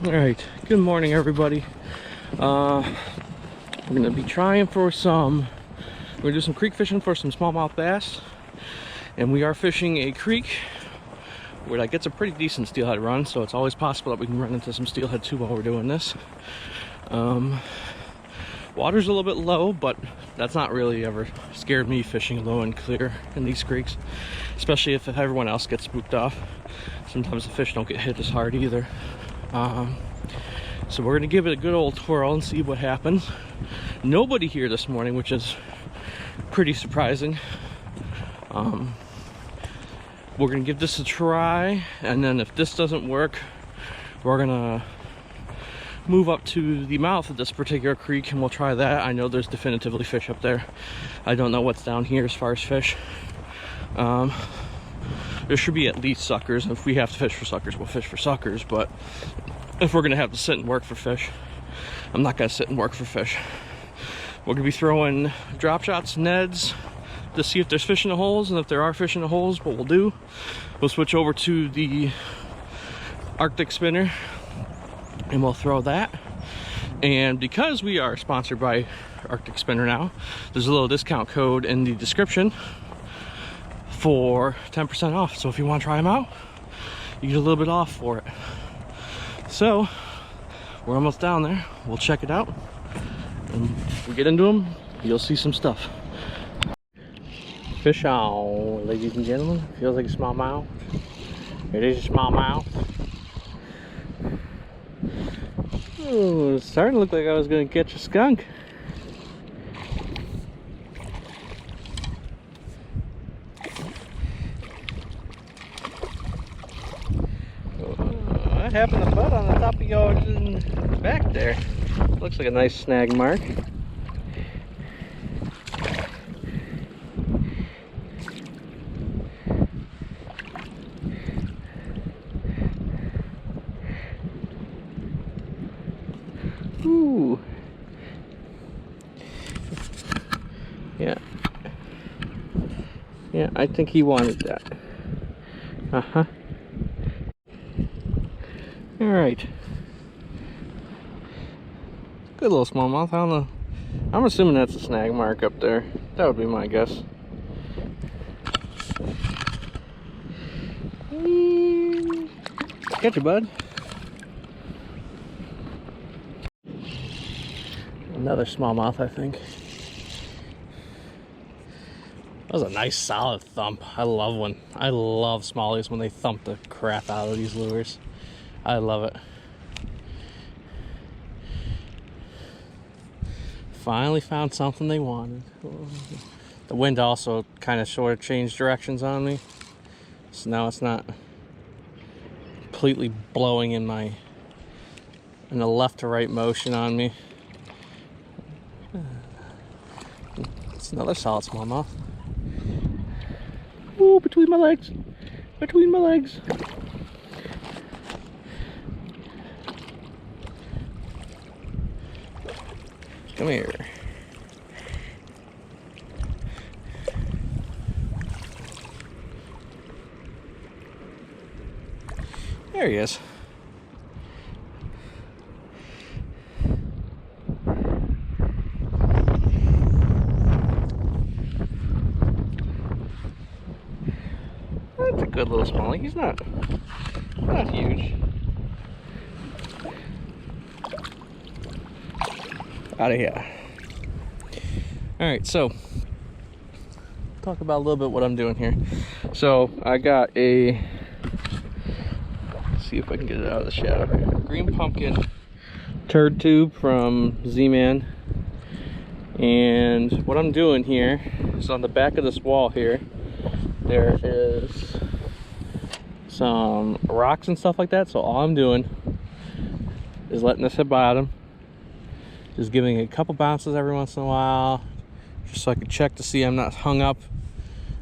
All right, good morning everybody. We're gonna be trying for some, we're gonna do some creek fishing for some smallmouth bass, and we are fishing a creek where that gets a pretty decent steelhead run, so it's always possible that we can run into some steelhead too while we're doing this. Water's a little bit low, but that's not really ever scared me fishing low and clear in these creeks, especially if everyone else gets spooked off. Sometimes the fish don't get hit as hard either. So we're gonna give it a good old twirl and see what happens. Nobody here this morning, which is pretty surprising. We're gonna give this a try, and then if this doesn't work, we're gonna move up to the mouth of this particular creek and we'll try that. I know there's definitively fish up there. I don't know what's down here as far as fish. There should be at least suckers. If we have to fish for suckers, we'll fish for suckers, but if we're gonna have to sit and work for fish, I'm not gonna sit and work for fish. We're gonna be throwing drop shots, neds, to see if there's fish in the holes, and if there are fish in the holes, what we'll do, we'll switch over to the Arctic spinner and we'll throw that. And because we are sponsored by Arctic Spinner now, there's a little discount code in the description for 10% off. So if you want to try them out, you get a little bit off for it. So we're almost down there. We'll check it out, and if we get into them, you'll see some stuff. Fish on, ladies and gentlemen. Feels like a smallmouth. It is a smallmouth. Oh, it's starting to look like I was going to catch a skunk. What happened to butt on the top of yours and back there? Looks like a nice snag mark. Ooh. Yeah, I think he wanted that. Uh-huh. All right. Good little smallmouth. I don't know. I'm assuming that's a snag mark up there. That would be my guess. Catch you, bud. Another smallmouth, I think. That was a nice solid thump. I love smallies when they thump the crap out of these lures. I love it. Finally found something they wanted. The wind also kind of sort of changed directions on me, so now it's not completely blowing in the left to right motion on me. It's another solid smallmouth. Ooh, between my legs. Between my legs. Come here. There he is. That's a good little smallie. He's not huge. Out of here. All right, so talk about a little bit what I'm doing here. So I got a, let's see if I can get it out of the shadow here, green pumpkin turd tube from Zman. And what I'm doing here is on the back of this wall here, there is some rocks and stuff like that. So all I'm doing is letting this hit bottom, just giving it a couple bounces every once in a while, just so I can check to see I'm not hung up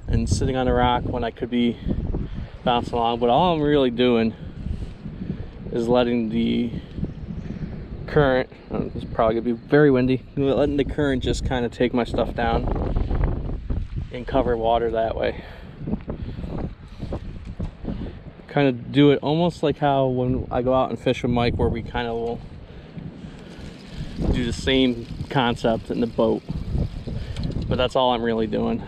and sitting on a rock when I could be bouncing along. But all I'm really doing is letting the current, it's probably gonna be very windy, letting the current just kind of take my stuff down and cover water that way. kind of do it almost like how when I go out and fish with Mike, where we kind of will do the same concept in the boat, but that's all I'm really doing.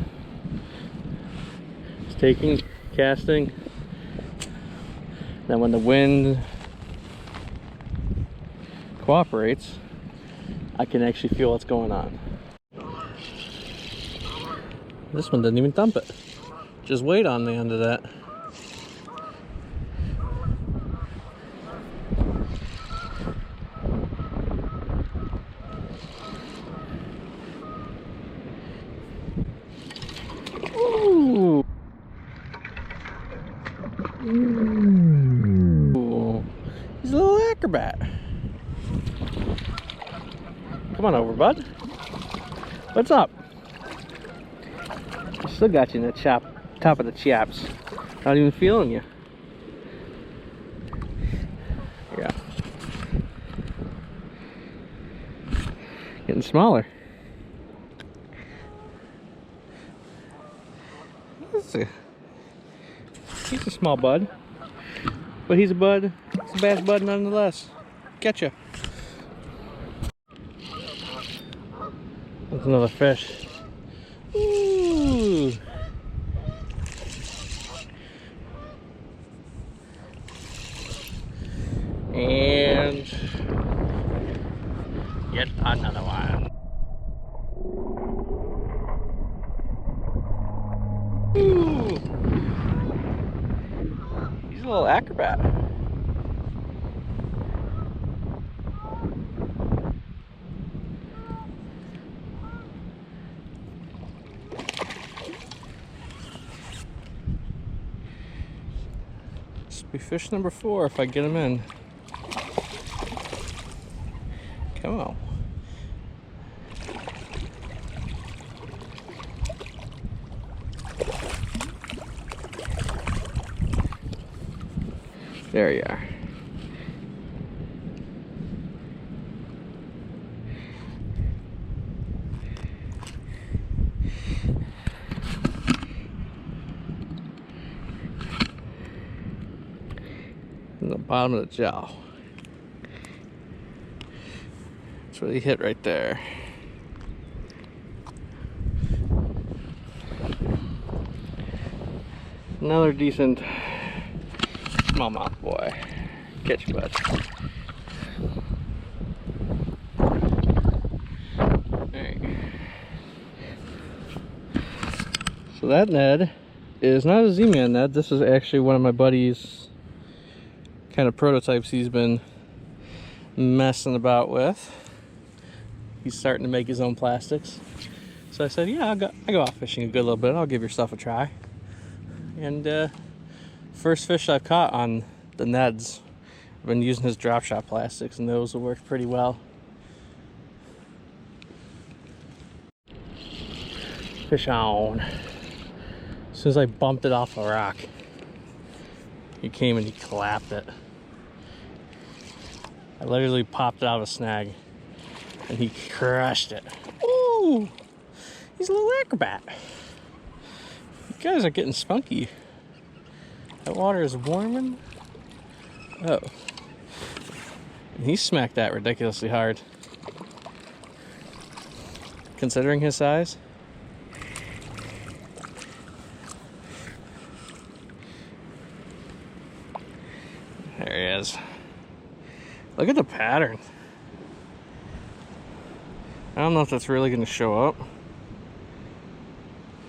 Just taking, casting, then when the wind cooperates, I can actually feel what's going on. This one didn't even dump it. Just wait on the end of that. Ooh. Ooh. He's a little acrobat. Come on over, bud. What's up? I still got you in the top of the chaps. Not even feeling you. Yeah. Getting smaller. He's a small bud, but he's a bud. He's a bass bud nonetheless. Catch ya. That's another fish. Ooh. And get another one. Ooh. He's a little acrobat. This will be fish number 4 if I get him in. Come on. There you are. In the bottom of the jaw. That's where he hit right there. Another decent smallmouth boy. Catch you, bud. Alright. So that Ned is not a Z-Man Ned. This is actually one of my buddy's kind of prototypes he's been messing about with. He's starting to make his own plastics. So I said, yeah, I go out fishing a good little bit. I'll give your stuff a try. And first fish I've caught on the Neds, I've been using his drop shot plastics, and those have worked pretty well. Fish on. As soon as I bumped it off a rock, he came and he clapped it. I literally popped it out of a snag, and he crushed it. Ooh, he's a little acrobat. You guys are getting spunky. That water is warming. Oh. And he smacked that ridiculously hard. Considering his size. There he is. Look at the pattern. I don't know if that's really going to show up,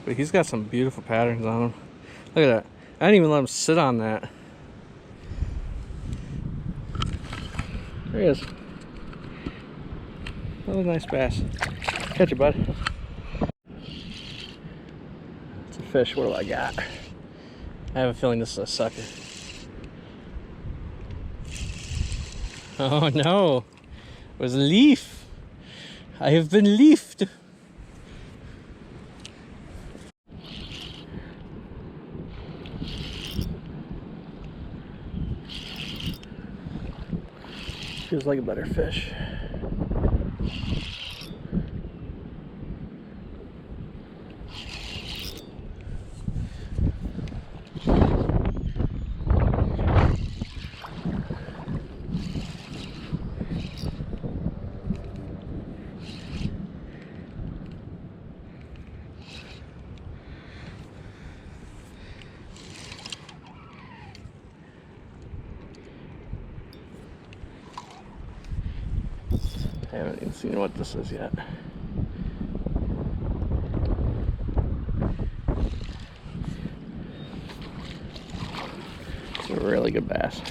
but he's got some beautiful patterns on him. Look at that. I didn't even let him sit on that. There he is. Another nice bass. Catch it, bud. It's a fish. What do I got? I have a feeling this is a sucker. Oh no. It was a leaf. I have been leafed. Feels like a better fish. I haven't even seen what this is yet. It's a really good bass.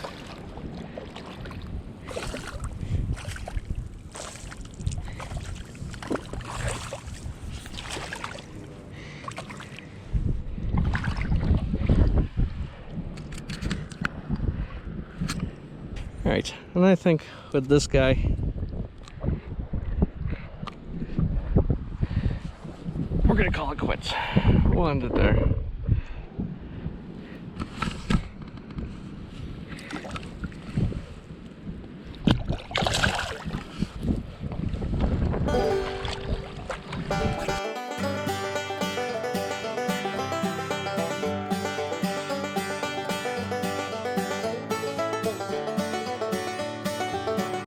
All right, and I think with this guy, we're gonna call it quits. We'll end it there.